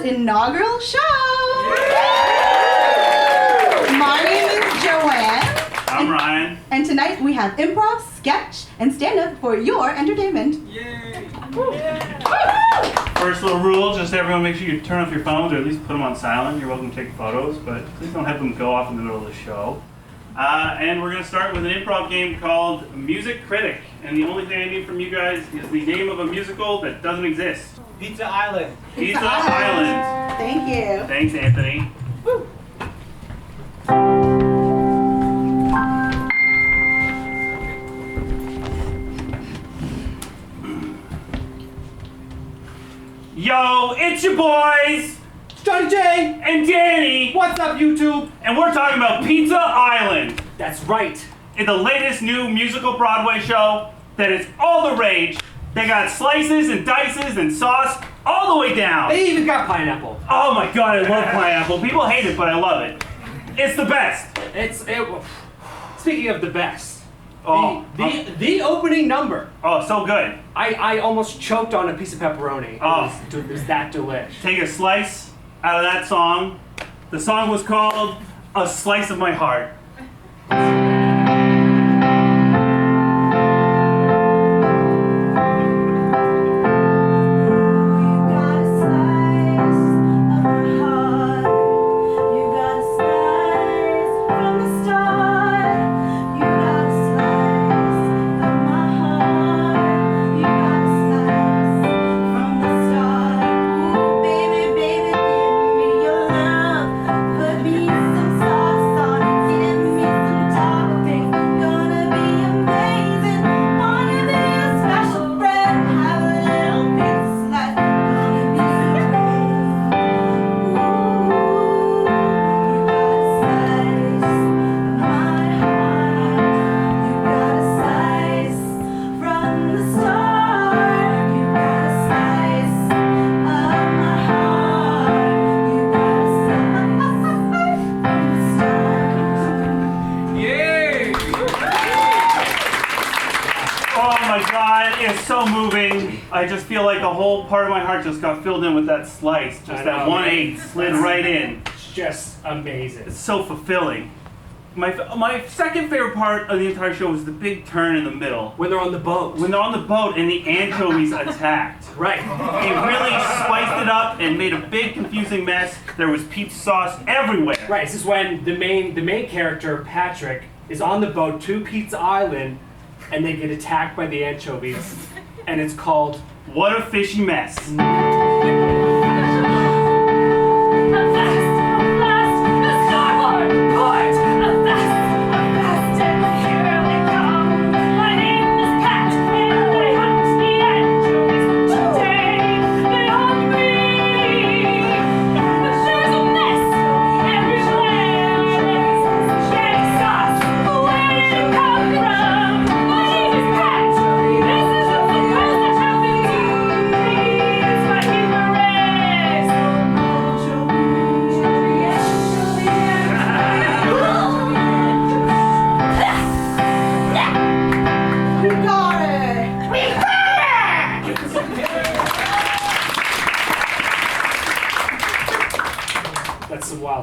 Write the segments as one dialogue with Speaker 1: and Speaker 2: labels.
Speaker 1: inaugural show. My name is Joanne.
Speaker 2: I'm Ryan.
Speaker 1: And tonight we have improv, sketch, and stand-up for your entertainment.
Speaker 2: Yay! First little rule, just everyone make sure you turn off your phones or at least put them on silent. You're welcome to take photos, but please don't have them go off in the middle of the show. And we're going to start with an improv game called Music Critic. And the only thing I need from you guys is the name of a musical that doesn't exist.
Speaker 3: Pizza Island.
Speaker 2: Pizza Island.
Speaker 1: Thank you.
Speaker 2: Thanks, Anthony.
Speaker 1: Woo.
Speaker 2: Yo, it's your boys!
Speaker 3: Johnny J!
Speaker 2: And Danny!
Speaker 3: What's up, YouTube?
Speaker 2: And we're talking about Pizza Island.
Speaker 3: That's right.
Speaker 2: It's the latest new musical Broadway show that is all the rage. They got slices and dices and sauce all the way down.
Speaker 3: They even got pineapple.
Speaker 2: Oh my god, I love pineapple. People hate it, but I love it. It's the best.
Speaker 3: Speaking of the best, the opening number.
Speaker 2: Oh, so good.
Speaker 3: I almost choked on a piece of pepperoni. It was that delish.
Speaker 2: Take a slice out of that song. The song was called A Slice of My Heart. I just feel like a whole part of my heart just got filled in with that slice. Just that 1/8 slid right in.
Speaker 3: It's just amazing.
Speaker 2: It's so fulfilling. My second favorite part of the entire show was the big turn in the middle.
Speaker 3: When they're on the boat.
Speaker 2: When they're on the boat and the anchovies attacked.
Speaker 3: Right.
Speaker 2: It really spiced it up and made a big confusing mess. There was pizza sauce everywhere.
Speaker 3: Right, this is when the main character, Patrick, is on the boat to Pizza Island and they get attacked by the anchovies. And it's called
Speaker 2: What a Fishy Mess.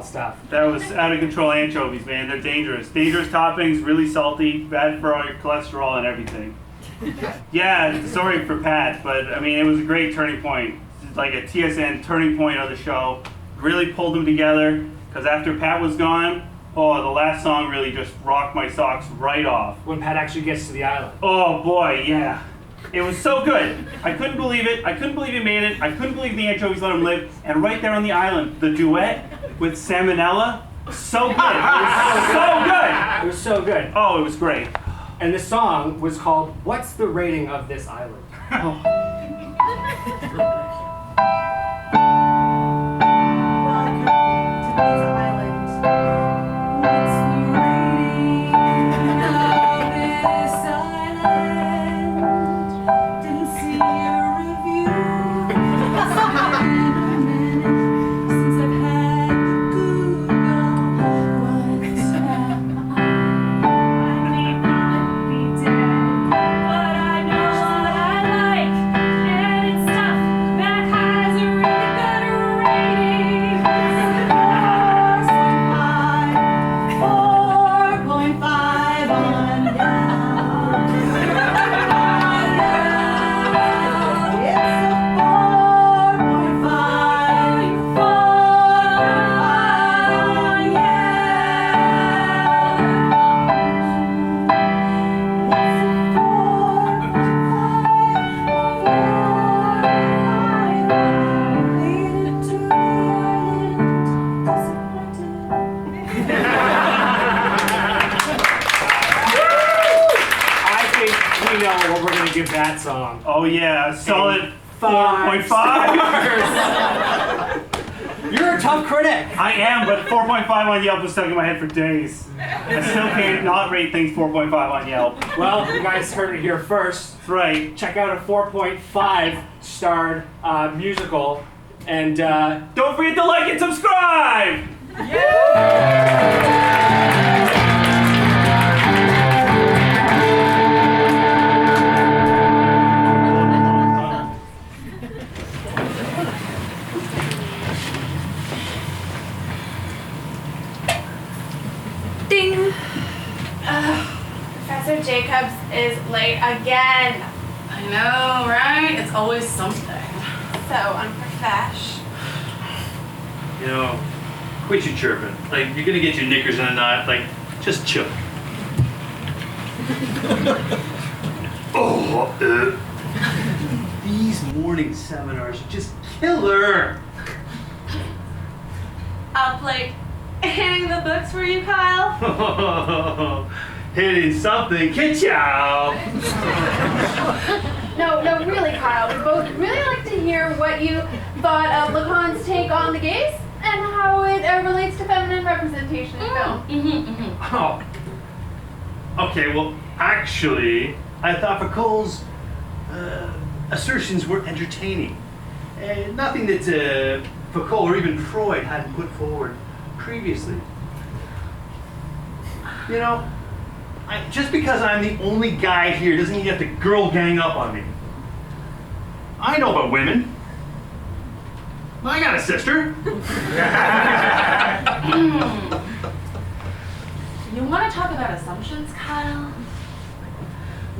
Speaker 3: Stuff.
Speaker 2: That was out of control anchovies, man. They're dangerous. Dangerous toppings, really salty, bad for all your cholesterol and everything. Yeah, sorry for Pat, but I mean, it was a great turning point. It's like a TSN turning point of the show. Really pulled them together, because after Pat was gone, oh, the last song really just rocked my socks right off.
Speaker 3: When Pat actually gets to the island.
Speaker 2: Oh boy, yeah. It was so good. I couldn't believe it. I couldn't believe he made it. I couldn't believe the anchovies let him live. And right there on the island, the duet with Salmonella, so good. It was so good.
Speaker 3: It was so good.
Speaker 2: Oh, it was great.
Speaker 3: And the song was called What's the Rating of This Island?
Speaker 2: Oh.
Speaker 4: But I know what I like, and it's stuff that has a
Speaker 3: what we're gonna give that song.
Speaker 2: Oh yeah, a solid
Speaker 3: 5
Speaker 2: 4.5.
Speaker 3: You're a tough critic.
Speaker 2: I am, but 4.5 on Yelp was stuck in my head for days. I still can't not rate things 4.5 on Yelp.
Speaker 3: Well, you guys heard it here first.
Speaker 2: That's right.
Speaker 3: Check out a 4.5 starred musical, and
Speaker 2: Don't forget to like and subscribe!
Speaker 4: Ding! Professor Jacobs is late again.
Speaker 5: I know, right? It's always something.
Speaker 4: So unprofesh.
Speaker 6: You know, quit your chirping. Like, you're gonna get your knickers in a knot. Like, just chill. These morning seminars are just killer.
Speaker 4: Up late. Hitting the books for you, Kyle?
Speaker 6: Hitting something. Ka-chow!
Speaker 7: No, really, Kyle. We both really like to hear what you thought of Lacan's take on the gays and how it relates to feminine representation in film.
Speaker 6: Oh. Okay, well, actually, I thought Foucault's assertions were entertaining. Nothing that Foucault or even Freud hadn't put forward previously. You know, just because I'm the only guy here doesn't mean you have to girl gang up on me. I know about women. I got a sister.
Speaker 5: You want to talk about assumptions, Kyle?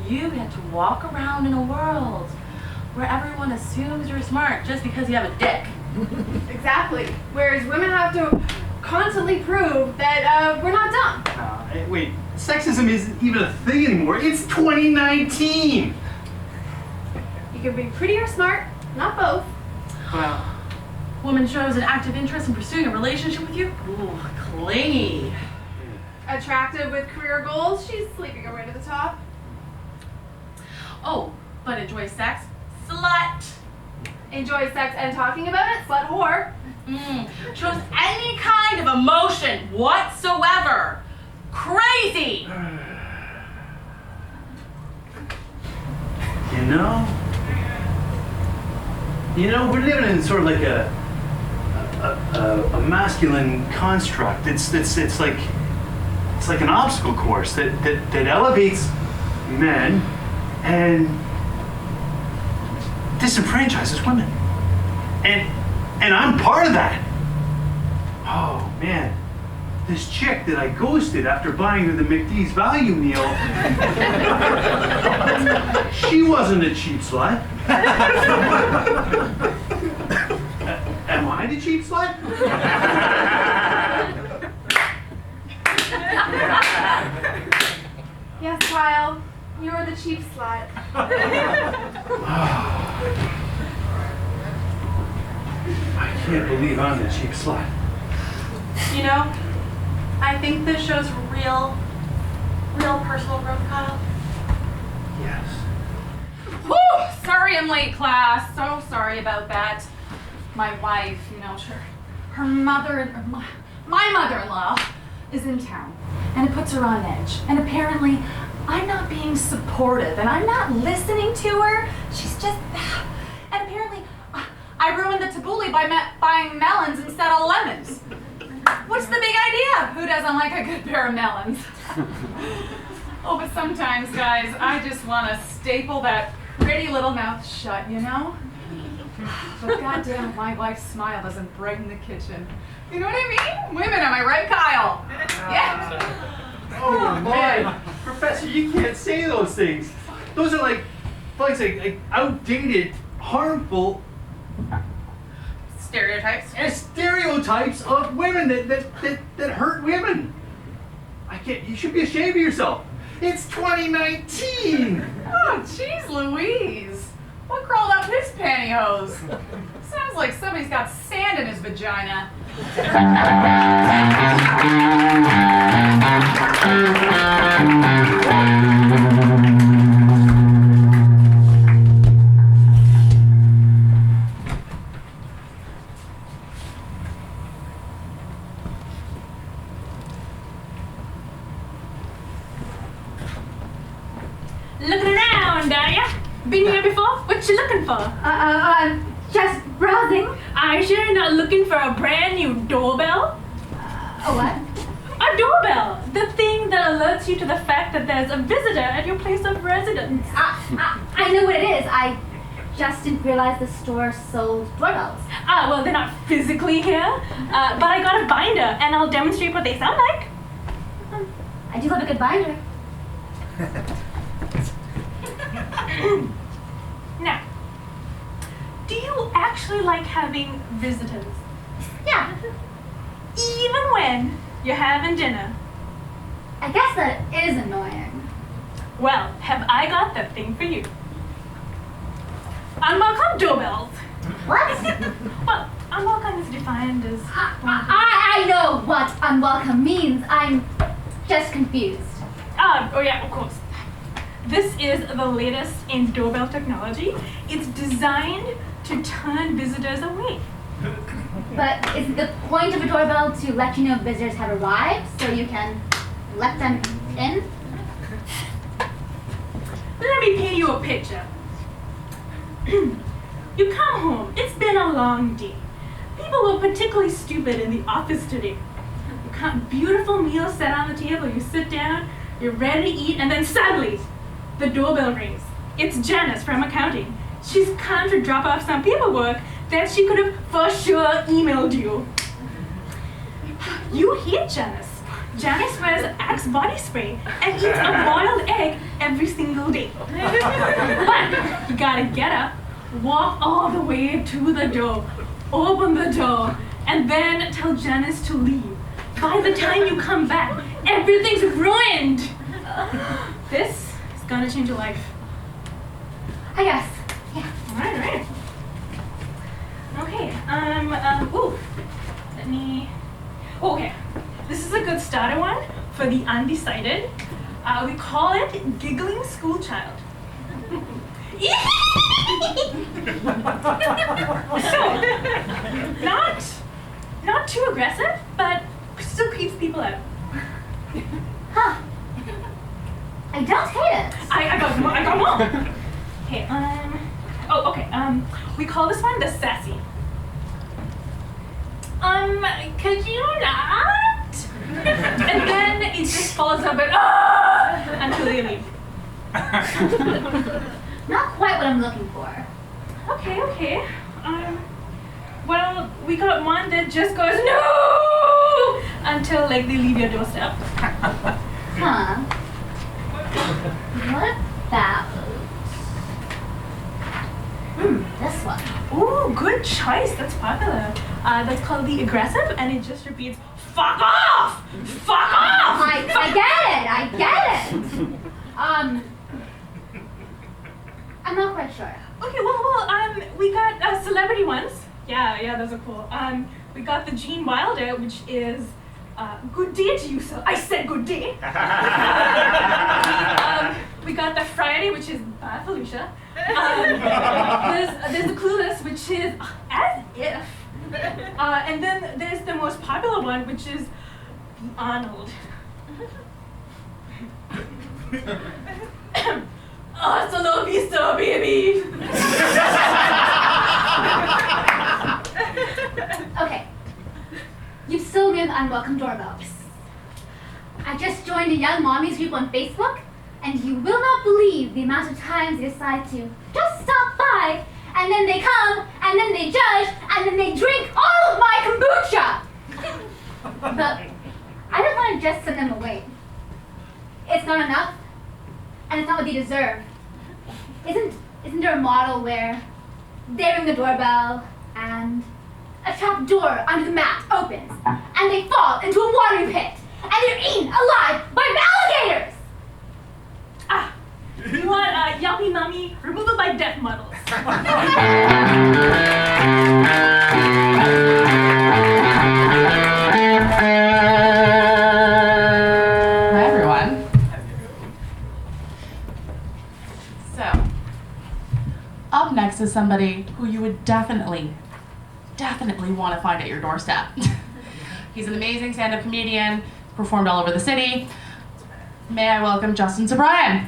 Speaker 5: You get to walk around in a world where everyone assumes you're smart just because you have a dick.
Speaker 7: Exactly. Whereas women have to constantly prove that we're not dumb.
Speaker 6: Wait, sexism isn't even a thing anymore. It's 2019.
Speaker 7: You can be pretty or smart, not both.
Speaker 5: Well, woman shows an active interest in pursuing a relationship with you. Ooh, clingy.
Speaker 7: Attractive with career goals, she's sleeping her way to the top.
Speaker 5: Oh, but enjoys sex? Slut.
Speaker 7: Enjoys sex and talking about it, slut whore.
Speaker 5: Shows any kind of emotion whatsoever. Crazy.
Speaker 6: You know, we're living in sort of like a masculine construct. It's like an obstacle course that elevates men and disenfranchises women. And I'm part of that. Oh man, this chick that I ghosted after buying her the McD's value meal, she wasn't a cheap slut. Am I the cheap slut?
Speaker 7: Yes, Kyle, you're the cheap slut.
Speaker 6: I can't believe I'm the cheap slut.
Speaker 5: You know, I think this shows real personal growth, Kyle.
Speaker 6: Yes.
Speaker 4: Whew! Sorry I'm late, class. So sorry about that. My wife, you know, her mother, my mother-in-law is in town, and it puts her on edge. And apparently, I'm not being supportive, and I'm not listening to her. She's just, and apparently, I ruined the tabbouleh by buying melons instead of lemons. What's the big idea? Who doesn't like a good pair of melons? Oh, but sometimes, guys, I just want to staple that pretty little mouth shut, you know? But goddamn, my wife's smile doesn't brighten the kitchen. You know what I mean? Women, am I right, Kyle? Yeah.
Speaker 6: Oh man, Professor, you can't say those things. Those are like outdated, harmful stereotypes of women that hurt women. I can't. You should be ashamed of yourself. It's 2019.
Speaker 4: Oh, jeez Louise. What crawled up his pantyhose? Sounds like somebody's got sand in his vagina.
Speaker 8: on, Dahlia? Been here before? What you looking for?
Speaker 7: Just browsing.
Speaker 8: Are you sure you're not looking for a brand new doorbell?
Speaker 7: A what?
Speaker 8: A doorbell! The thing that alerts you to the fact that there's a visitor at your place of residence.
Speaker 7: I know what it is. I just didn't realize the store sold doorbells.
Speaker 8: Well, they're not physically here, but I got a binder, and I'll demonstrate what they sound like.
Speaker 7: I do love a good binder.
Speaker 8: Now, do you actually like having visitors?
Speaker 7: Yeah.
Speaker 8: Even when you're having dinner?
Speaker 7: I guess that is annoying.
Speaker 8: Well, have I got that thing for you? Unwelcome doorbells.
Speaker 7: What?
Speaker 8: Well, unwelcome is defined as...
Speaker 7: I know what unwelcome means. I'm just confused.
Speaker 8: Oh yeah, of course. This is the latest in doorbell technology. It's designed to turn visitors away.
Speaker 7: But is the point of a doorbell to let you know visitors have arrived so you can let them in?
Speaker 8: Let me paint you a picture. You come home, it's been a long day. People were particularly stupid in the office today. You got beautiful meals set on the table, you sit down, you're ready to eat, and then suddenly, the doorbell rings. It's Janice from accounting. She's come to drop off some paperwork that she could have for sure emailed you. You hate Janice. Janice wears Axe body spray and eats a boiled egg every single day. But you gotta get up, walk all the way to the door, open the door, and then tell Janice to leave. By the time you come back, everything's ruined. This is gonna change your life.
Speaker 7: I guess. Yeah.
Speaker 8: Alright. Okay, let me... Okay, this is a good starter one for the undecided. We call it Giggling School Child. So, not too aggressive, but still creeps people out.
Speaker 7: Huh. I don't hate it.
Speaker 8: I got more. Okay, we call this one the sassy. Could you not? And then it just follows up and until they leave.
Speaker 7: Not quite what I'm looking for.
Speaker 8: Okay. Well, we got one that just goes no until like they leave your doorstep.
Speaker 7: Huh. What about this one?
Speaker 8: Ooh, good choice. That's popular. That's called the aggressive, and it just repeats, "Fuck off! Fuck off!"
Speaker 7: I get it. I'm not quite sure.
Speaker 8: Okay, well, we got celebrity ones. Yeah, those are cool. We got the Gene Wilder, which is good day to you, sir. I said good day. We got the Friday, which is bye, Felicia. There's the Clueless, which is as if. And then there's the most popular one, which is the Arnold. Hasta la vista, baby.
Speaker 7: Okay. You've still been unwelcome doorbells. I just joined a young mommies group on Facebook, and you will not believe the amount of times they decide to just stop by, and then they come, and then they judge, and then they drink all of my kombucha! But I don't want to just send them away. It's not enough, and it's not what they deserve. Isn't there a model where they ring the doorbell, and a trap door under the mat opens, and they fall into a watering pit, and they're eaten alive by alligators!
Speaker 8: You want Yummy Mummy removal by death models.
Speaker 9: Hi everyone. So, up next is somebody who you would definitely want to find at your doorstep. He's an amazing stand-up comedian, performed all over the city. May I welcome Subryan.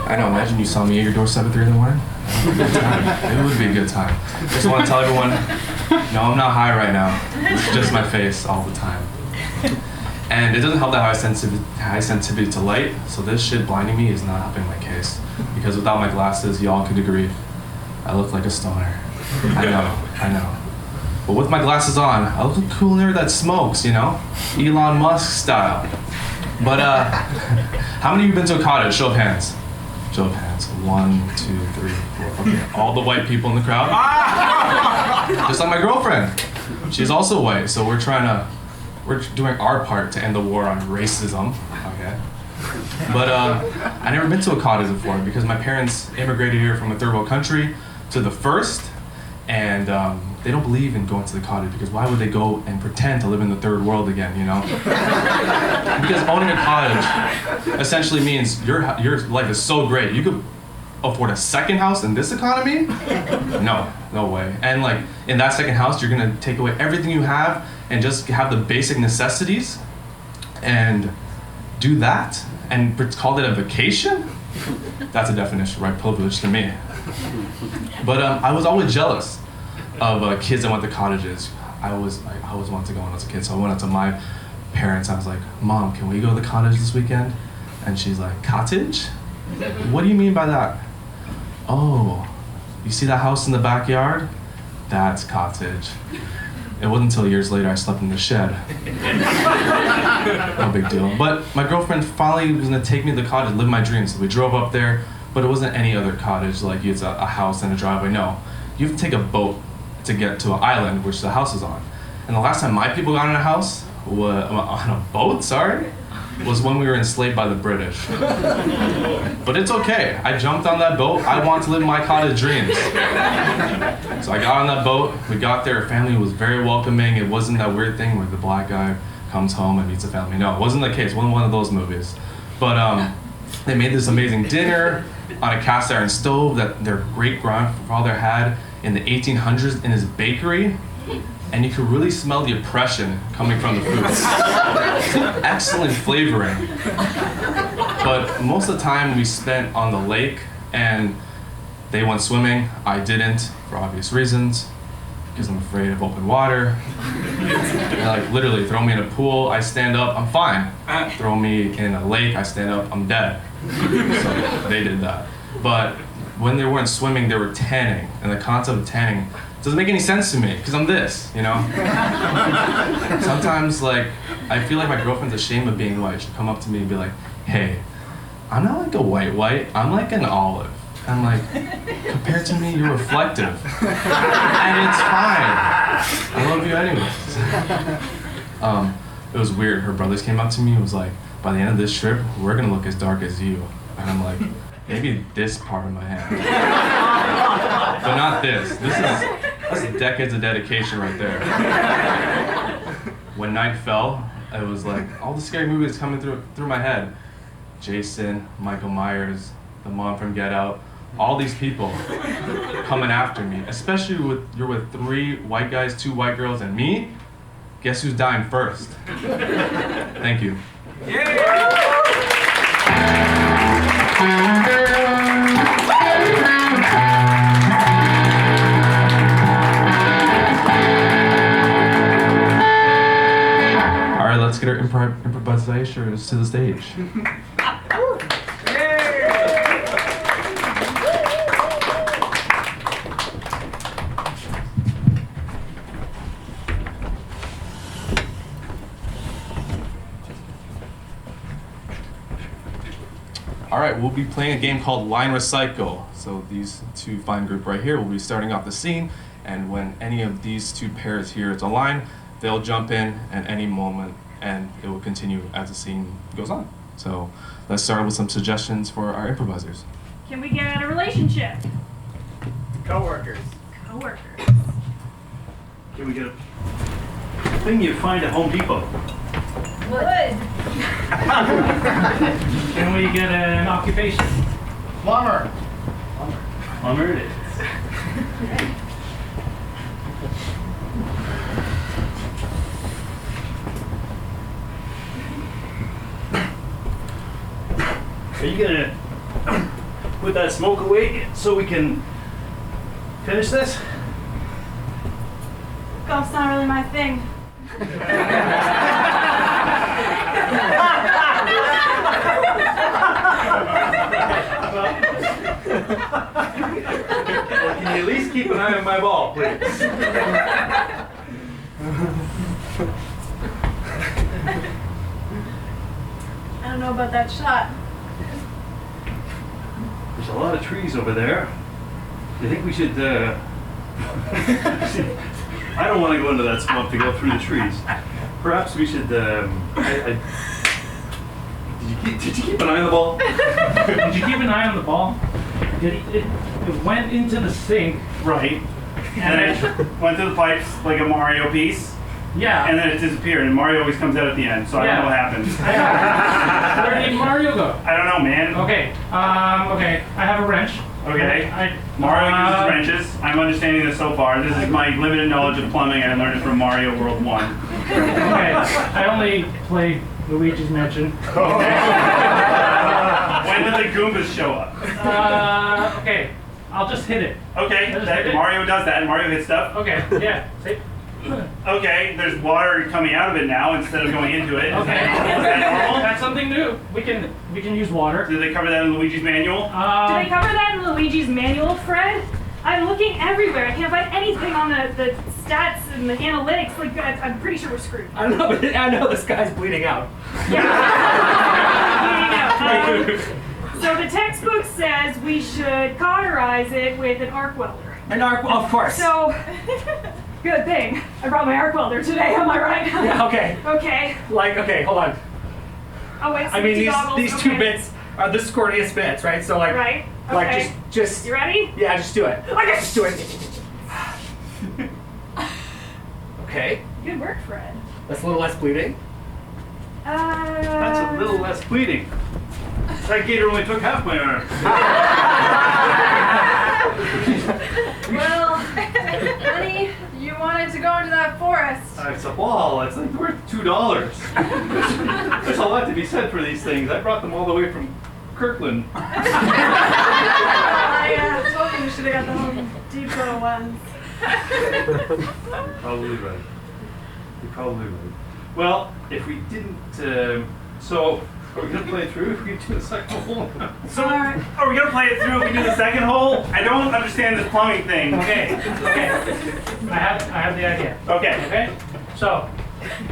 Speaker 10: I know, imagine you saw me at your doorstep at 3 in the morning. It would be a good time. It would be a good time. Just want to tell everyone, no, I'm not high right now. It's just my face all the time. And it doesn't help that high sensitivity to light, so this shit blinding me is not helping my case. Because without my glasses, y'all could agree, I look like a stoner. I know. But with my glasses on, I look like a cool nerd that smokes, you know? Elon Musk style. But how many of you been to a cottage? Show of hands. Show of hands. 1, 2, 3, 4. Okay, all the white people in the crowd. Just like my girlfriend. She's also white, so we're doing our part to end the war on racism. Okay. But I never been to a cottage before because my parents immigrated here from a third world country to the first, and they don't believe in going to the cottage because why would they go and pretend to live in the third world again, you know? Because owning a cottage essentially means your life is so great. You could afford a second house in this economy? No way. And like in that second house, you're gonna take away everything you have and just have the basic necessities and do that and call it a vacation? That's a definition, right? Privilege to me. But I was always jealous of kids that went to cottages. I always wanted to go when I was a kid, so I went up to my parents. I was like, Mom, can we go to the cottage this weekend? And she's like, cottage? What do you mean by that? Oh, you see that house in the backyard? That's cottage. It wasn't until years later I slept in the shed. No big deal. But my girlfriend finally was gonna take me to the cottage, live my dreams. So we drove up there, but it wasn't any other cottage like it's a house and a driveway. No, you have to take a boat to get to an island which the house is on. And the last time my people got in a house, on a boat, was when we were enslaved by the British. But it's okay. I jumped on that boat. I want to live my cottage dreams. So I got on that boat. We got there. Our family was very welcoming. It wasn't that weird thing where the black guy comes home and meets a family. No, it wasn't the case. It wasn't one of those movies. But they made this amazing dinner on a cast iron stove that their great-grandfather had in the 1800s in his bakery. And you could really smell the oppression coming from the food. It's an excellent flavoring. But most of the time we spent on the lake, and they went swimming. I didn't, for obvious reasons, because I'm afraid of open water. They like literally throw me in a pool, I stand up, I'm fine. Throw me in a lake, I stand up, I'm dead. So they did that. But when they weren't swimming, they were tanning, and the concept of tanning doesn't make any sense to me, because I'm this, you know? Sometimes, like, I feel like my girlfriend's ashamed of being white. She'll come up to me and be like, hey, I'm not like a white, I'm like an olive. I'm like, compared to me, you're reflective. And it's fine. I love you anyways. It was weird. Her brothers came up to me and was like, by the end of this trip, we're gonna look as dark as you. And I'm like, maybe this part of my hand. But not this. This is decades of dedication right there. When night fell, it was like all the scary movies coming through my head. Jason, Michael Myers, the mom from Get Out, all these people coming after me. Especially you're with 3 white guys, 2 white girls, and me. Guess who's dying first? Thank you. All right, let's get our improvisers to the stage. All right, we'll be playing a game called Line Recycle. So these 2 fine group right here will be starting off the scene, and when any of these 2 pairs here is a line, they'll jump in at any moment, and it will continue as the scene goes on. So let's start with some suggestions for our improvisers.
Speaker 8: Can we get a relationship?
Speaker 3: Coworkers.
Speaker 8: Coworkers.
Speaker 6: Can we get a thing you find at Home Depot?
Speaker 8: Wood.
Speaker 3: Can we get an occupation?
Speaker 6: Plumber.
Speaker 3: Plumber it is.
Speaker 6: Can you get put that smoke away so we can finish this?
Speaker 8: Golf's not really my thing.
Speaker 6: Well, can you at least keep an eye on my ball, please?
Speaker 8: I don't know about that shot.
Speaker 6: There's a lot of trees over there. Do you think we should, I don't want to go into that swamp to go through the trees. Perhaps we should, did you keep an eye on the ball?
Speaker 11: Did you keep an eye on the ball? It went into the sink.
Speaker 2: Right. And then it went through the pipes like a Mario piece.
Speaker 11: Yeah.
Speaker 2: And then it disappeared, and Mario always comes out at the end, so I don't know what happened.
Speaker 11: Where did Mario go?
Speaker 2: I don't know, man.
Speaker 11: Okay. Okay. I have a wrench.
Speaker 2: Okay. Mario uses wrenches. I'm understanding this so far. This is my limited knowledge of plumbing. I learned it from Mario World 1.
Speaker 11: Okay. I only played Luigi's Mansion.
Speaker 2: When did the Goombas show up?
Speaker 11: Okay. I'll just hit it.
Speaker 2: Okay. Mario does that. Mario hits stuff.
Speaker 11: Okay. Yeah. See?
Speaker 2: Okay, there's water coming out of it now instead of going into it.
Speaker 11: Okay.
Speaker 2: Is that normal?
Speaker 11: That's something new. We can use water.
Speaker 2: Did they cover that in Luigi's manual?
Speaker 8: Did they cover that in Luigi's manual, Fred? I'm looking everywhere. I can't find anything on the stats and the analytics. Like, I'm pretty sure we're screwed.
Speaker 3: I don't know, but I know this guy's bleeding out.
Speaker 8: Yeah. Bleeding out. So the textbook says we should cauterize it with an arc welder.
Speaker 3: An arc, of course.
Speaker 8: So, good thing I brought my arc welder today. Am I right?
Speaker 3: Yeah. Okay.
Speaker 8: Okay.
Speaker 3: Like, okay, hold on.
Speaker 8: Oh wait.
Speaker 3: I mean,
Speaker 8: goggles.
Speaker 3: these two bits are the squirtiest bits, right? So like,
Speaker 8: Right. Okay.
Speaker 3: like just.
Speaker 8: You ready?
Speaker 3: Yeah, just do it.
Speaker 8: I guess.
Speaker 3: Just do it. Okay.
Speaker 8: Good work, Fred.
Speaker 3: That's a little less bleeding.
Speaker 6: That's a little less bleeding. That gator only took half my arm.
Speaker 8: Well, honey, you wanted to go into that forest.
Speaker 6: It's a ball. It's like worth $2. There's a lot to be said for these things. I brought them all the way from Kirkland.
Speaker 8: I told you should have got the Home Depot ones.
Speaker 6: Probably right. You're probably right. Well, if we didn't, so are we gonna play it through if we do the second hole?
Speaker 2: So, are we gonna play it through if we do the second hole? I don't understand this plumbing thing.
Speaker 11: Okay. I have the idea.
Speaker 2: Okay.
Speaker 11: Okay. So,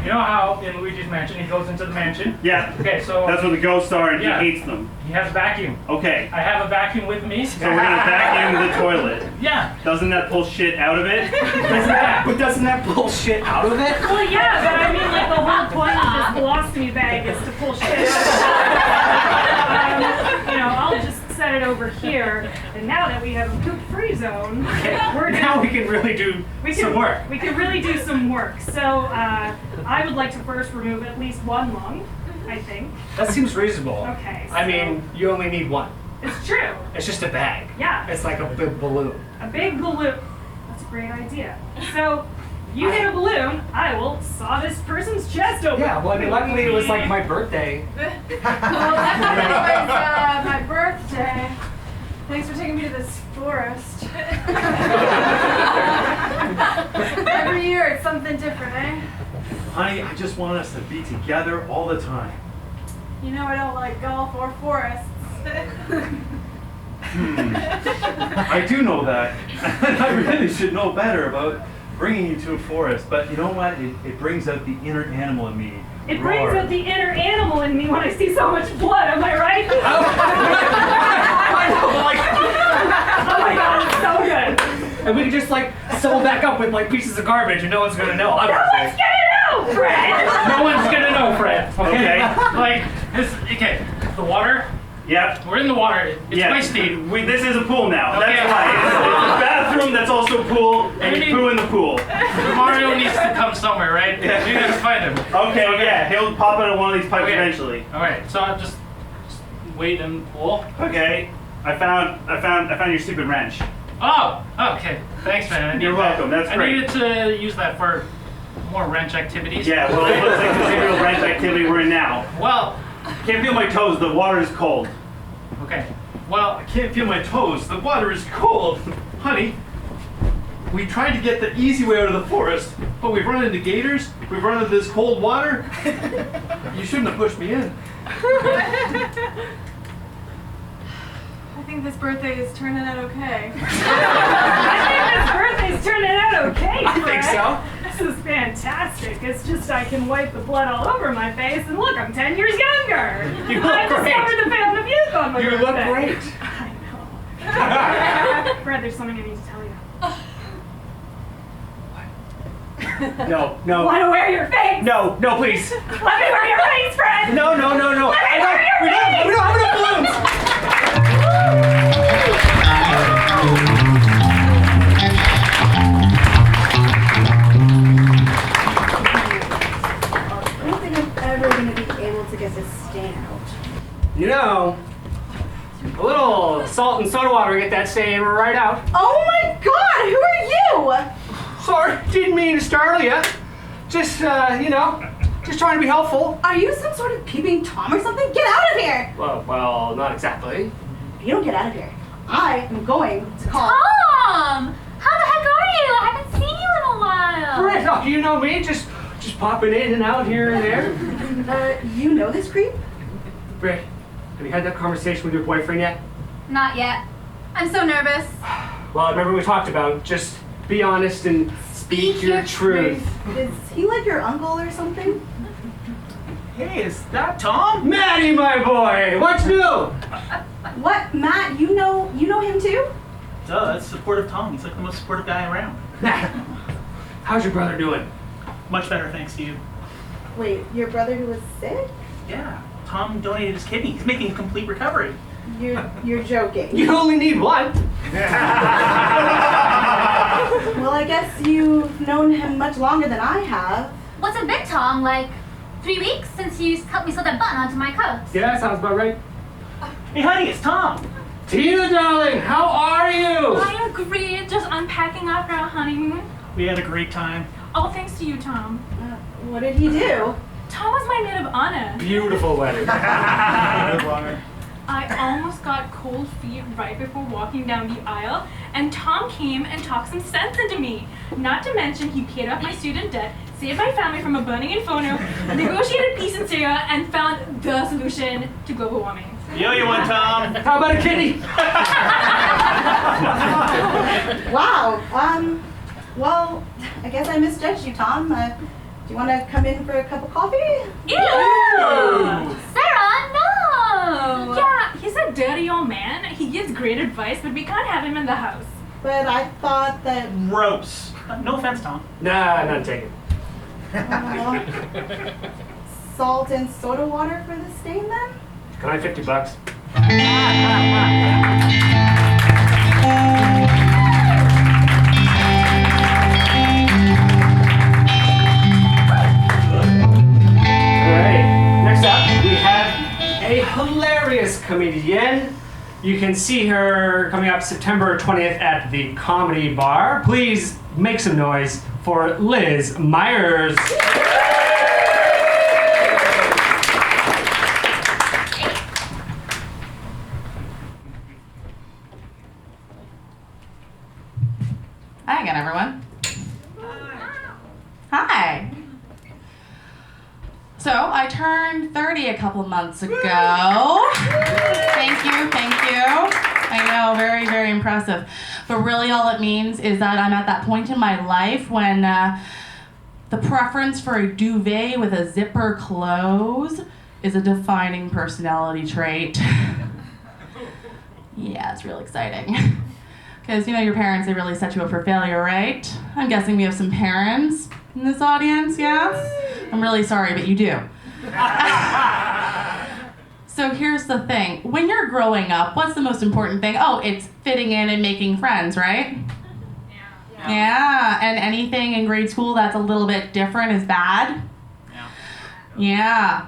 Speaker 11: you know how in Luigi's Mansion he goes into the mansion?
Speaker 2: Yeah.
Speaker 11: Okay. So
Speaker 2: That's where the ghosts are, and
Speaker 11: Yeah.
Speaker 2: he hates them.
Speaker 11: he has a vacuum.
Speaker 2: Okay.
Speaker 11: I have a vacuum with me.
Speaker 2: So we're gonna vacuum the toilet.
Speaker 11: Yeah.
Speaker 2: Doesn't that pull shit out of it?
Speaker 3: But doesn't that pull shit out of it?
Speaker 8: Well, yeah, but I mean, like, the whole point of this colostomy bag is to pull shit out. You know, I'll just set it over here, and now that we have a poop-free zone, we're
Speaker 3: Now we can really do some work.
Speaker 8: We can really do some work. So, I would like to first remove at least one lung, I think.
Speaker 3: That seems reasonable.
Speaker 8: Okay.
Speaker 3: I mean, you only need one.
Speaker 8: It's true.
Speaker 3: It's just a bag.
Speaker 8: Yeah.
Speaker 3: It's like a big balloon.
Speaker 8: A big balloon. That's a great idea. So, you hit a balloon, I will saw this person's chest open.
Speaker 3: Yeah, well, I mean, luckily it was like my birthday.
Speaker 8: Well, luckily it was my birthday. Thanks for taking me to this forest. Every year it's something different, eh?
Speaker 6: Honey, I just want us to be together all the time.
Speaker 8: You know I don't like golf or forests.
Speaker 6: I do know that. I really should know better about bringing you to a forest. But you know what? It brings out the inner animal in me.
Speaker 8: It brings out the inner animal in me when I see so much blood, am I right? Oh my god, it's so good!
Speaker 3: And we can just like sew back up with like pieces of garbage and no one's gonna know.
Speaker 8: No one's gonna know, Fred!
Speaker 11: No one's gonna know, Fred.
Speaker 2: Okay.
Speaker 11: Like this. Okay. The water.
Speaker 2: Yep.
Speaker 11: We're in the water. It's
Speaker 2: Yeah.
Speaker 11: waist deep.
Speaker 2: This is a pool now.
Speaker 11: Okay.
Speaker 2: That's why. It's a bathroom that's also a pool, and you poo in the pool.
Speaker 11: Mario needs to come somewhere, right?
Speaker 2: Yeah.
Speaker 11: We gotta find him.
Speaker 2: Okay, yeah, he'll pop out of one of these pipes
Speaker 11: Okay.
Speaker 2: eventually.
Speaker 11: All right. So I'll just wait in the pool.
Speaker 2: Okay. I found your stupid wrench.
Speaker 11: Oh. Okay. Thanks, man. I need
Speaker 2: You're welcome. That's
Speaker 11: I
Speaker 2: great.
Speaker 11: needed to use that for more wrench activities.
Speaker 2: Yeah, well, it looks like the serial wrench activity we're in now.
Speaker 11: Well.
Speaker 2: Can't feel my toes. The water is cold.
Speaker 11: Okay.
Speaker 6: Well, I can't feel my toes. The water is cold. Honey, we tried to get the easy way out of the forest, but we've run into gators, we've run into this cold water. You shouldn't have pushed me in.
Speaker 4: I think this birthday is turning out okay.
Speaker 8: I think this birthday's turning out okay,
Speaker 3: I think so.
Speaker 8: This is fantastic. It's just I can wipe the blood all over my face and look, I'm 10 years younger.
Speaker 3: You look
Speaker 8: I
Speaker 3: great.
Speaker 8: discovered the fountain of youth on my
Speaker 3: You
Speaker 8: birthday.
Speaker 3: look great.
Speaker 8: I know. Brad, there's something I need to tell you.
Speaker 3: No, no.
Speaker 8: Want to wear your face?
Speaker 3: No, no, please.
Speaker 8: Let me wear your face, Fred!
Speaker 3: No, no, no, no.
Speaker 8: Let me wear your face!
Speaker 3: We don't have enough balloons.
Speaker 1: I don't think I'm ever going to be able to get this stain out.
Speaker 3: You know, a little salt and soda water get that stain right out.
Speaker 1: Oh my god, who are you?
Speaker 3: Sorry, didn't mean to startle you. Just, just trying to be helpful.
Speaker 1: Are you some sort of peeping Tom or something? Get out of here!
Speaker 3: Well, not exactly.
Speaker 1: If you don't get out of here, I am going to call.
Speaker 7: Tom! How the heck are you? I haven't seen you in a while.
Speaker 3: Right, oh, you know me, just popping in and out here and there.
Speaker 1: You know this creep?
Speaker 3: Britt, have you had that conversation with your boyfriend yet?
Speaker 4: Not yet. I'm so nervous.
Speaker 3: Well, remember we talked about just be honest and speak your truth.
Speaker 1: Is he like your uncle or something?
Speaker 11: Hey, is that Tom?
Speaker 3: Maddie, my boy, what's new?
Speaker 1: What, Matt? You know him too?
Speaker 11: Duh, that's supportive Tom. He's like the most supportive guy around.
Speaker 3: How's your brother doing?
Speaker 11: Much better, thanks to you.
Speaker 1: Wait, your brother who was sick?
Speaker 11: Yeah, Tom donated his kidney. He's making a complete recovery.
Speaker 1: You're joking.
Speaker 3: You only need one.
Speaker 1: Well, I guess you've known him much longer than I have.
Speaker 7: What's it been, Tom? Like 3 weeks since you helped me sew that button onto my coat?
Speaker 3: Yeah, sounds about right.
Speaker 11: Hey, honey, it's Tom.
Speaker 3: Tina, darling, how are you?
Speaker 8: I am great, just unpacking after our honeymoon.
Speaker 11: We had a great time.
Speaker 8: All thanks to you, Tom.
Speaker 1: What did he do?
Speaker 8: Tom was my maid of honor.
Speaker 3: Beautiful wedding.
Speaker 8: I almost got cold feet right before walking down the aisle, and Tom came and talked some sense into me. Not to mention, he paid off my student debt, saved my family from a burning inferno, negotiated peace in Syria, and found the solution to global warming.
Speaker 11: Yo, you want Tom?
Speaker 3: How about a kitty?
Speaker 1: Wow. Well, I guess I misjudged you, Tom. Do you want to come in for a cup of coffee?
Speaker 8: Ew!
Speaker 7: Sarah, no!
Speaker 8: Yeah, he's a dirty old man. He gives great advice, but we can't have him in the house.
Speaker 1: But I thought that...
Speaker 11: Gross. No offense, Tom.
Speaker 3: Nah, none taken.
Speaker 1: Salt and soda water for the stain, then?
Speaker 3: Can I have $50? Alright, next up we have a hilarious comedian. You can see her coming up September 20th at the Comedy Bar. Please make some noise for Liz Myers.
Speaker 9: Hi again, everyone. Hi. So, I turned 30 a couple months ago. Thank you. I know, very, very impressive. But really all it means is that I'm at that point in my life when the preference for a duvet with a zipper close is a defining personality trait. Yeah, it's real exciting. Because, your parents, they really set you up for failure, right? I'm guessing we have some parents in this audience, yeah? I'm really sorry, but you do. So here's the thing. When you're growing up, what's the most important thing? Oh, it's fitting in and making friends, right? Yeah, and anything in grade school that's a little bit different is bad? Yeah.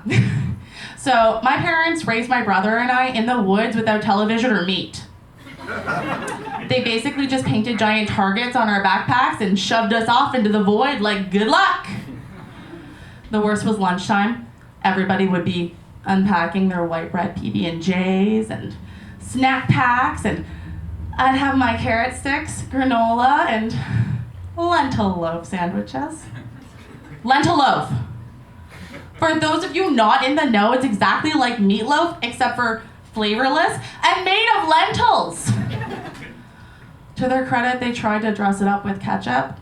Speaker 9: So my parents raised my brother and I in the woods without television or meat. They basically just painted giant targets on our backpacks and shoved us off into the void like, good luck. The worst was lunchtime. Everybody would be unpacking their white bread PB&Js and snack packs, and I'd have my carrot sticks, granola, and lentil loaf sandwiches. Lentil loaf. For those of you not in the know, it's exactly like meatloaf, except for flavorless and made of lentils. To their credit, they tried to dress it up with ketchup,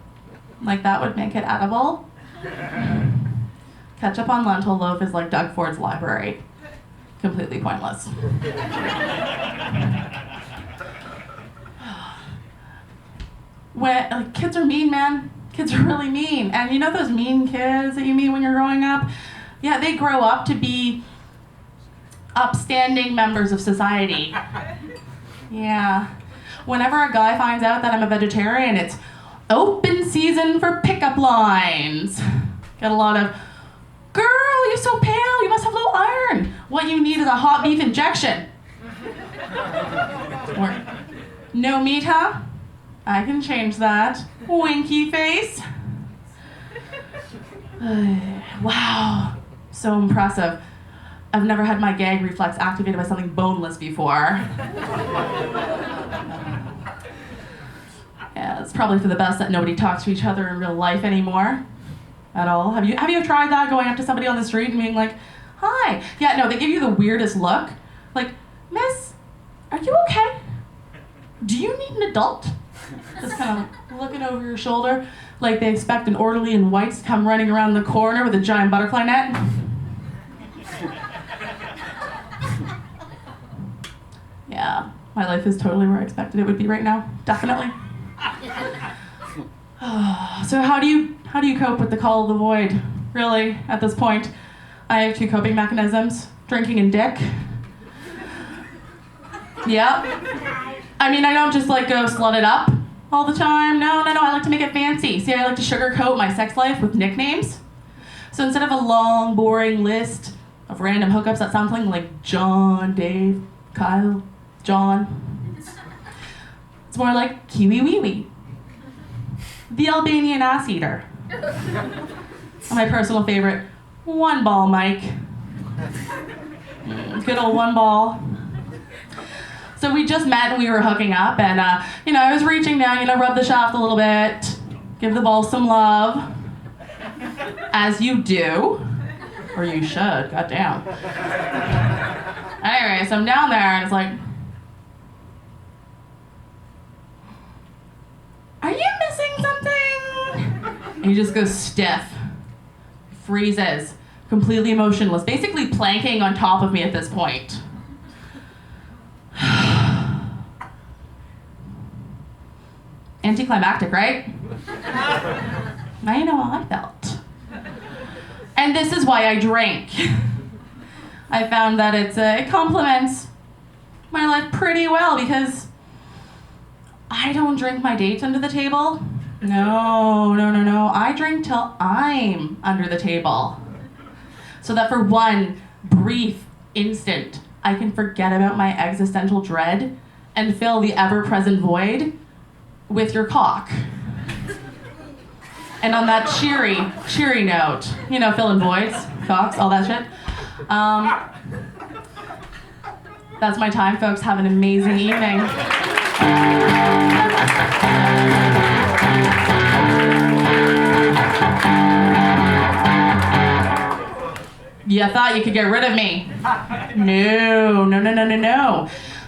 Speaker 9: like that would make it edible. Ketchup on lentil loaf is like Doug Ford's library. Completely pointless. Kids are mean, man. Kids are really mean. And you know those mean kids that you meet when you're growing up? Yeah, they grow up to be upstanding members of society. Yeah. Whenever a guy finds out that I'm a vegetarian, it's open season for pickup lines. Get a lot of, girl, you're so pale, you must have low iron. What you need is a hot beef injection. Or, no meat, huh? I can change that. Winky face. Wow, so impressive. I've never had my gag reflex activated by something boneless before. Yeah, it's probably for the best that nobody talks to each other in real life anymore. At all. Have you tried that, going up to somebody on the street and being like, hi? Yeah, no, they give you the weirdest look. Like, miss, are you okay? Do you need an adult? Just kind of looking over your shoulder, like they expect an orderly in whites to come running around the corner with a giant butterfly net. Yeah, my life is totally where I expected it would be right now. Definitely. So how do you cope with the call of the void? Really, at this point, I have 2 coping mechanisms: drinking and dick. Yep. I mean, I don't just like go slut it up all the time. No, I like to make it fancy. See, I like to sugarcoat my sex life with nicknames. So instead of a long, boring list of random hookups that sound something like John, Dave, Kyle, John, it's more like Kiwi Wee Wee, the Albanian ass eater, and my personal favorite, One Ball Mike. Good old One Ball. So we just met and we were hooking up, and I was reaching down, rub the shaft a little bit, give the ball some love, as you do, or you should, goddamn. Anyway, so I'm down there and it's like, are you missing something? And he just goes stiff, freezes, completely emotionless, basically planking on top of me at this point. Anticlimactic, right? Now you know how I felt. And this is why I drink. I found that it complements my life pretty well, because I don't drink my dates under the table. No. I drink till I'm under the table. So that for one brief instant, I can forget about my existential dread and fill the ever-present void with your cock. And on that cheery note, filling voids, cocks, all that shit. That's my time, folks. Have an amazing evening. You thought you could get rid of me? No.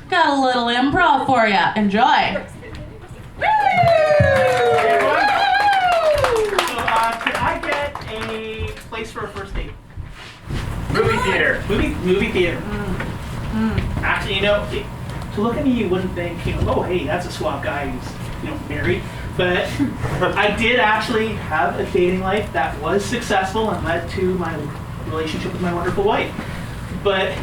Speaker 9: Got a little improv for you. Enjoy.
Speaker 11: Could I get a place for a first date? Movie theater. Movie theater. Actually, to look at me, you wouldn't think, oh, hey, that's a suave guy who's, married. But I did actually have a dating life that was successful and led to my relationship with my wonderful wife. But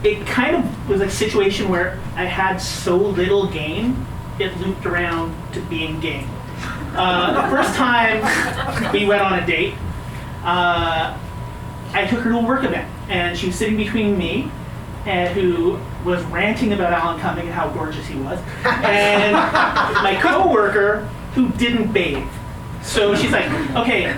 Speaker 11: it kind of was a situation where I had so little game, it looped around to being game. The first time we went on a date, I took her to a work event, and she was sitting between me, who was ranting about Alan Cumming and how gorgeous he was, and my co-worker who didn't bathe. So she's like, okay,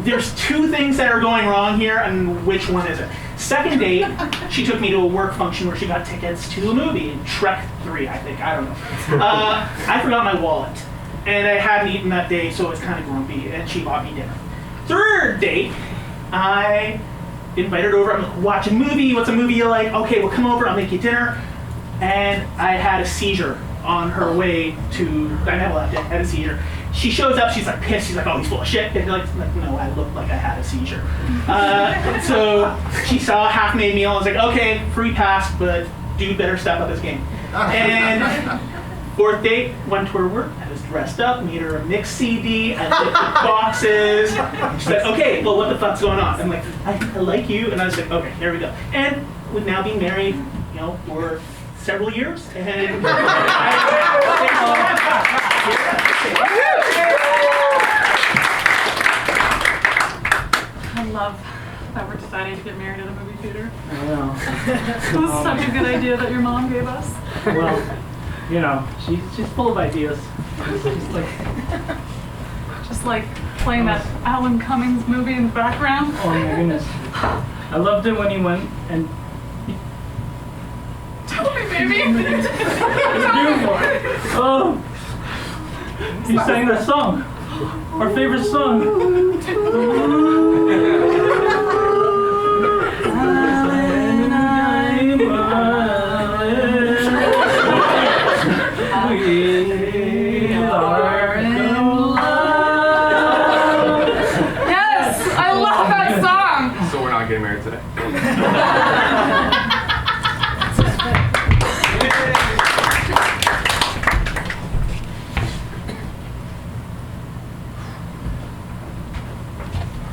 Speaker 11: there's 2 things that are going wrong here, and which one is it? Second date, she took me to a work function where she got tickets to a movie, Shrek 3, I think, I don't know. I forgot my wallet, and I hadn't eaten that day, so I was kind of grumpy, and she bought me dinner. Third date, I invited her over, I'm like, watch a movie, what's a movie you like? Okay, well come over, I'll make you dinner. And I had a seizure on her way to, I had a seizure. She shows up, she's like pissed, she's like, oh, he's full of shit. And like no, I looked like I had a seizure. So she saw a half-made meal, I was like, okay, free pass, but dude better step up his game. And fourth date, went to her work, I was dressed up, made her a mix CD, I looked at boxes. She's like, okay, well, what the fuck's going on? I'm like, I like you, and I was like, okay, there we go. And we've now been married, you know, for several years, and
Speaker 12: I love that we're deciding to get married at a movie theater.
Speaker 11: I know.
Speaker 12: It was such a good idea that your mom gave us.
Speaker 11: Well, you know, she's full of ideas.
Speaker 12: Just like playing that Alan Cummings movie in the background.
Speaker 11: Oh my goodness. I loved it when you went and
Speaker 12: Tell me, baby.
Speaker 11: it's beautiful. Oh, you sang that song. Our favorite song.
Speaker 12: Yes, I love that song.
Speaker 10: So we're not getting married today.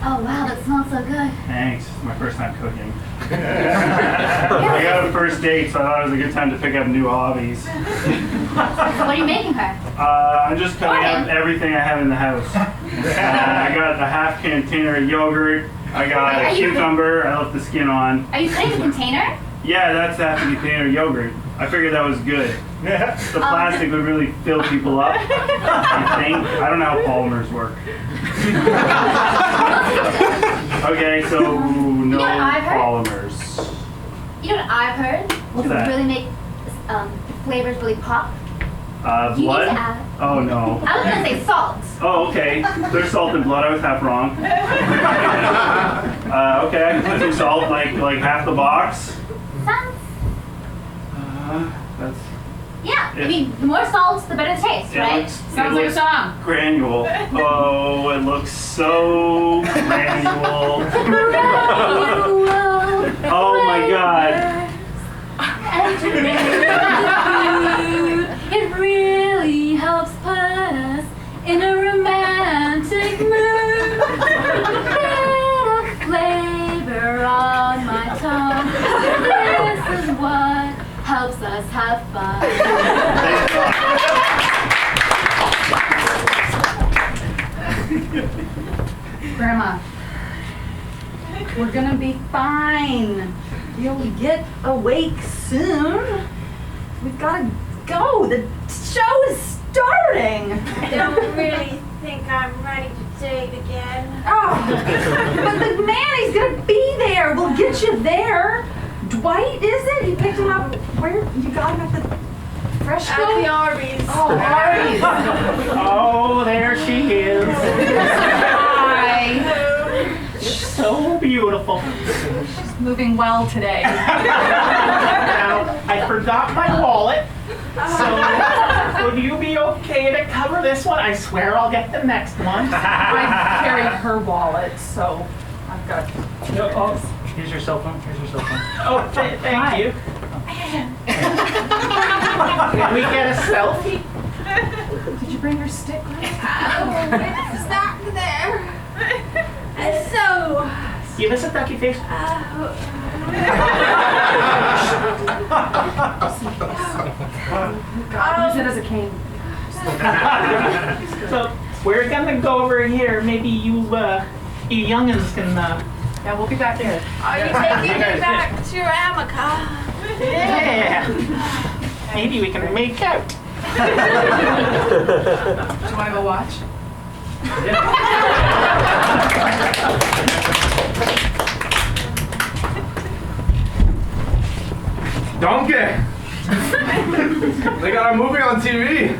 Speaker 7: Oh wow, that smells so good.
Speaker 2: Thanks. It's my first time cooking. I got a first date, so I thought it was a good time to pick up new hobbies.
Speaker 7: What are you making her?
Speaker 2: I'm just cutting up everything I have in the house. I got a half container of yogurt. I got a cucumber. I left the skin on.
Speaker 7: Are you putting a container?
Speaker 2: Yeah, that's half a container of yogurt. I figured that was good. The plastic would really fill people up, I think. I don't know how polymers work. Okay, so no polymers.
Speaker 7: You know what I've heard?
Speaker 2: What's
Speaker 7: to
Speaker 2: that?
Speaker 7: really make flavors really pop?
Speaker 2: Blood?
Speaker 7: You need to add.
Speaker 2: Oh no.
Speaker 7: I was gonna say salt.
Speaker 2: Oh, okay. There's salt in blood. I was half wrong. Okay, I can put some salt, like half the box.
Speaker 7: Sounds.
Speaker 2: That's.
Speaker 7: Yeah, I mean, the more salt, the better the taste, right?
Speaker 12: Sounds like a song.
Speaker 2: Granule. Oh, it looks so granule. Oh my god.
Speaker 7: It really helps put us in a romantic mood. Bit of flavor on my tongue. This is what helps us have fun.
Speaker 1: Grandma, we're gonna be fine. You'll get awake soon. We've gotta go. The show is starting.
Speaker 13: I don't really think I'm ready to date again.
Speaker 1: Oh, but the man, he's gonna be there. We'll get you there. Dwight, is it? You picked him up. Where? You got him at the fresh
Speaker 13: At the Arby's.
Speaker 1: Oh, Arby's.
Speaker 11: Oh, there she is.
Speaker 1: Hi.
Speaker 11: So beautiful.
Speaker 12: She's moving well today.
Speaker 11: Now, I forgot my wallet. So, would you be okay to cover this one? I swear I'll get the next one.
Speaker 12: I carried her wallet, so I've got.
Speaker 11: Oh, here's your cell phone. Here's your cell phone. Oh, thank you. Can we get a selfie?
Speaker 12: Did you bring your stick?
Speaker 13: Oh, it's not there. And so.
Speaker 11: Give us a ducky face.
Speaker 12: Use it as a cane.
Speaker 11: So we're gonna go over here. Maybe you youngins can.
Speaker 12: Yeah, we'll be back there.
Speaker 13: Are you taking me back to Amica?
Speaker 11: Yeah. Maybe we can make out.
Speaker 12: Do you want to go watch?
Speaker 10: Donkey! They got a movie on TV.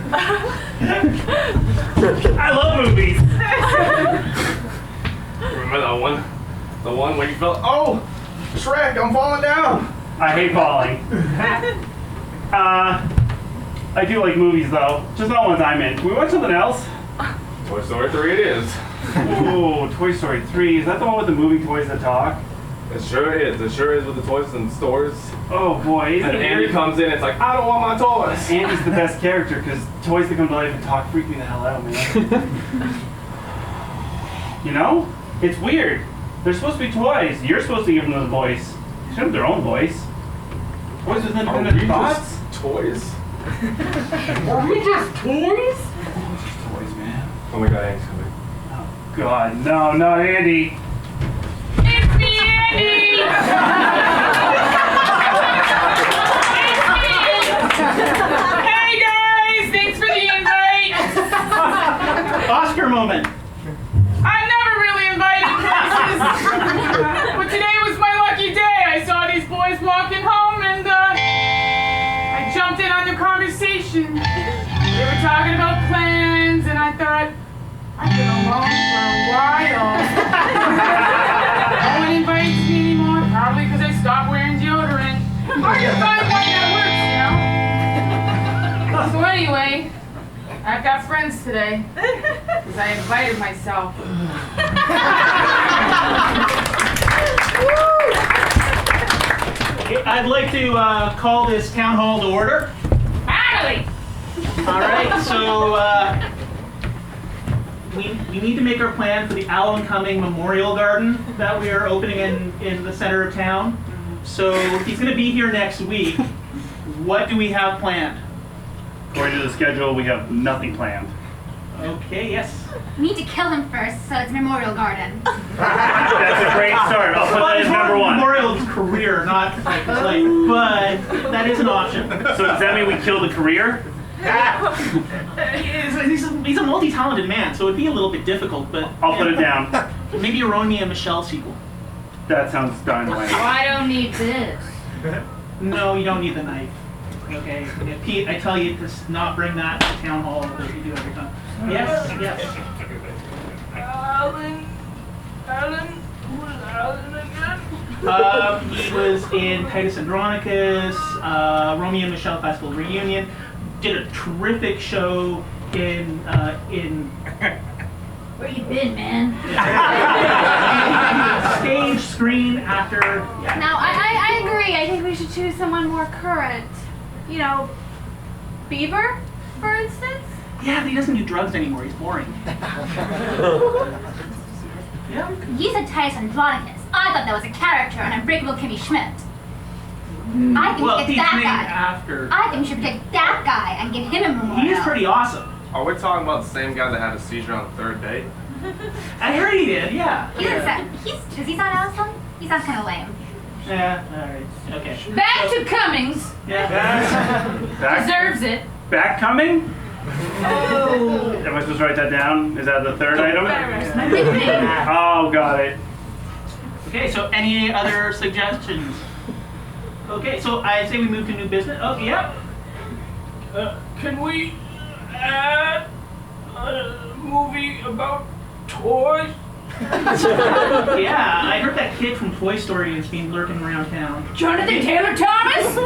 Speaker 2: I love movies.
Speaker 10: Remember that one? The one where you felt, oh, Shrek, I'm falling down.
Speaker 2: I hate falling. I do like movies though, just not ones I'm in. Can we watch something else?
Speaker 10: Toy Story 3 it is.
Speaker 2: Ooh, Toy Story 3. Is that the one with the moving toys that talk?
Speaker 10: It sure is. It sure is with the toys in stores.
Speaker 2: Oh boy.
Speaker 10: And Andy comes in, it's like, I don't want my toys.
Speaker 2: Andy's the best character because toys that come to life and talk freak me the hell out, man. You know? It's weird. They're supposed to be toys. You're supposed to give them a voice. They should have their own voice. Toys with independent thoughts?
Speaker 10: Toys?
Speaker 2: Are we just toys? Just toys, man.
Speaker 10: Oh my god, Andy's coming.
Speaker 2: Oh god, no, not Andy.
Speaker 4: It's me, Andy! Hey guys, thanks for the invite.
Speaker 11: Oscar moment.
Speaker 4: I'm never really invited places, but today was my lucky day. I saw these boys walking home and I jumped in on the conversation. They were talking about plans and I thought, I've been alone for a while. No one invites me anymore, probably because I stopped wearing deodorant. Hard to find one that works, you know? So anyway, I've got friends today, because I invited myself.
Speaker 11: I'd like to call this town hall to order.
Speaker 4: Finally!
Speaker 11: All right, so we need to make our plan for the Alan Cumming Memorial Garden that we are opening in the center of town. So he's going to be here next week. What do we have planned?
Speaker 2: According to the schedule, we have nothing planned.
Speaker 11: Okay, yes.
Speaker 7: We need to kill him first, so it's Memorial Garden.
Speaker 2: That's a great start. I'll put that as number one.
Speaker 11: Memorial of his career, not like, but that is an option.
Speaker 2: So does that mean we kill the career?
Speaker 11: He's a multi-talented man, so it'd be a little bit difficult, but
Speaker 2: I'll put it down.
Speaker 11: Maybe a Romeo and Michelle sequel.
Speaker 2: That sounds dynamite.
Speaker 4: Oh, I don't need this.
Speaker 11: No, you don't need the knife. Okay, yeah, Pete, I tell you to not bring that to town hall that you do every time. Yes, yes.
Speaker 4: Alan, who's Alan again?
Speaker 11: He was in Titus Andronicus, Romeo and Michelle Festival Reunion. Did a terrific show in.
Speaker 7: Where you been, man?
Speaker 11: Stage, screen, actor. Yeah.
Speaker 14: Now, I agree. I think we should choose someone more current. You know, Bieber, for instance?
Speaker 11: Yeah, but he doesn't do drugs anymore. He's boring. Yeah.
Speaker 7: You said Titus Andronicus. I thought that was a character on Unbreakable Kimmy Schmidt. I think
Speaker 11: Well,
Speaker 7: we should
Speaker 11: he's
Speaker 7: get that
Speaker 11: named
Speaker 7: guy.
Speaker 11: after.
Speaker 7: I think we should pick that guy and give him a memorial.
Speaker 11: He is pretty awesome.
Speaker 10: Are we talking about the same guy that had a seizure on the third day?
Speaker 11: I heard he did. Yeah.
Speaker 7: Does he sound awesome? He sounds kind of lame.
Speaker 11: Yeah. All right. Okay.
Speaker 4: Back to Cummings.
Speaker 11: Yeah.
Speaker 4: Deserves it.
Speaker 2: Back coming? Oh. Am I supposed to write that down? Is that the third item? Oh, got it.
Speaker 11: Okay, so any other suggestions? Okay, so I say we move to new business. Oh, yeah.
Speaker 4: Can we add a movie about toys?
Speaker 11: Yeah, I heard that kid from Toy Story has been lurking around town.
Speaker 4: Jonathan Taylor Thomas?